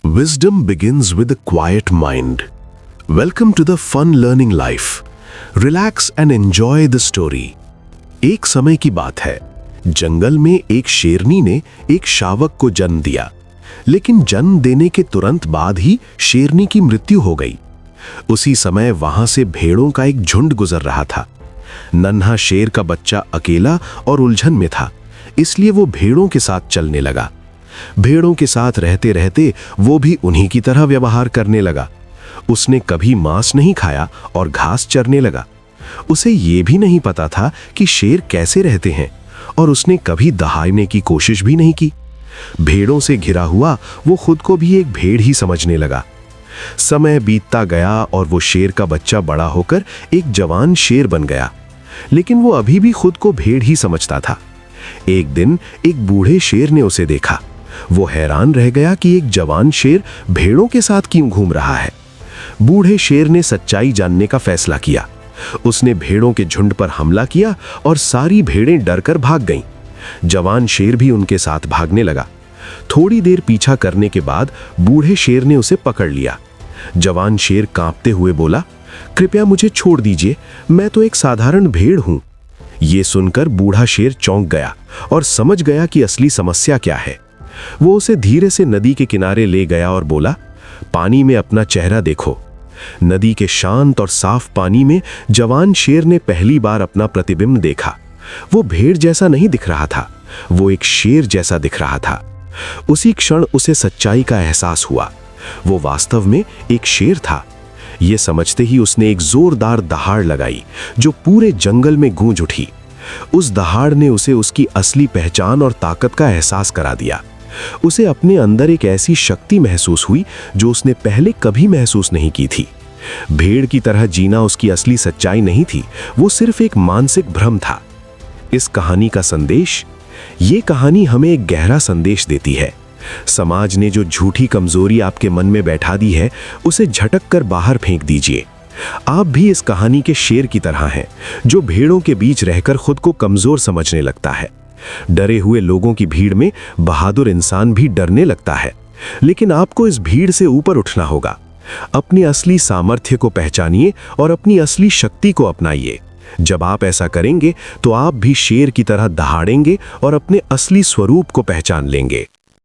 Wisdom begins with a quiet mind. Welcome to the fun learning life. Relax and enjoy the story. एक समय की बात है, जंगल में एक शेरनी ने एक शावक को जन्म दिया, लेकिन जन्म देने के तुरंत बाद ही शेरनी की मृत्यु हो गई। उसी समय वहां से भेड़ों का एक झुंड गुजर रहा था। नन्हा शेर का बच्चा अकेला और उलझन में था, इसलिए वो भेड़ों के साथ चलने लगा। भेड़ों के साथ रहते रहते वो भी उन्हीं की तरह व्यवहार करने लगा। उसने कभी मांस नहीं खाया और घास चरने लगा। उसे ये भी नहीं पता था कि शेर कैसे रहते हैं, और उसने कभी दहाड़ने की कोशिश भी नहीं की। भेड़ों से घिरा हुआ वो खुद को भी एक भेड़ ही समझने लगा। समय बीतता गया और वो शेर का बच्चा बड़ा होकर एक जवान शेर बन गया, लेकिन वो अभी भी खुद को भेड़ ही समझता था। एक दिन एक बूढ़े शेर ने उसे देखा। वो हैरान रह गया कि एक जवान शेर भेड़ों के साथ क्यों घूम रहा है। बूढ़े शेर ने सच्चाई जानने का फैसला किया। उसने भेड़ों के झुंड पर हमला किया और सारी भेड़ें डरकर भाग गईं। जवान शेर भी उनके साथ भागने लगा। थोड़ी देर पीछा करने के बाद बूढ़े शेर ने उसे पकड़ लिया। जवान शेर कांपते हुए बोला, कृपया मुझे छोड़ दीजिए, मैं तो एक साधारण भेड़ हूं। ये सुनकर बूढ़ा शेर चौंक गया और समझ गया कि असली समस्या क्या है। वो उसे धीरे से नदी के किनारे ले गया और बोला, पानी में अपना चेहरा देखो। नदी के शांत और साफ पानी में जवान शेर ने पहली बार अपना प्रतिबिंब देखा। वो भेड़ जैसा नहीं दिख रहा था, वो एक शेर जैसा दिख रहा था। उसी क्षण उसे सच्चाई का एहसास हुआ। वो वास्तव में एक शेर था। ये समझते ही उसने एक जोरदार दहाड़ लगाई जो पूरे जंगल में गूंज उठी। उस दहाड़ ने उसे उसकी असली पहचान और ताकत का एहसास करा दिया। उसे अपने अंदर एक ऐसी शक्ति महसूस हुई जो उसने पहले कभी महसूस नहीं की थी। भेड़ की तरह जीना उसकी असली सच्चाई नहीं थी, वो सिर्फ एक मानसिक भ्रम था। इस कहानी का संदेश, ये कहानी हमें एक गहरा संदेश देती है। समाज ने जो झूठी कमजोरी आपके मन में बैठा दी है, उसे झटक कर बाहर फेंक दीजिए। आप भी इस कहानी के शेर की तरह हैं, जो भेड़ों के बीच रहकर खुद को कमजोर समझने लगता है। डरे हुए लोगों की भीड़ में बहादुर इंसान भी डरने लगता है, लेकिन आपको इस भीड़ से ऊपर उठना होगा। अपनी असली सामर्थ्य को पहचानिए और अपनी असली शक्ति को अपनाइए। जब आप ऐसा करेंगे तो आप भी शेर की तरह दहाड़ेंगे और अपने असली स्वरूप को पहचान लेंगे।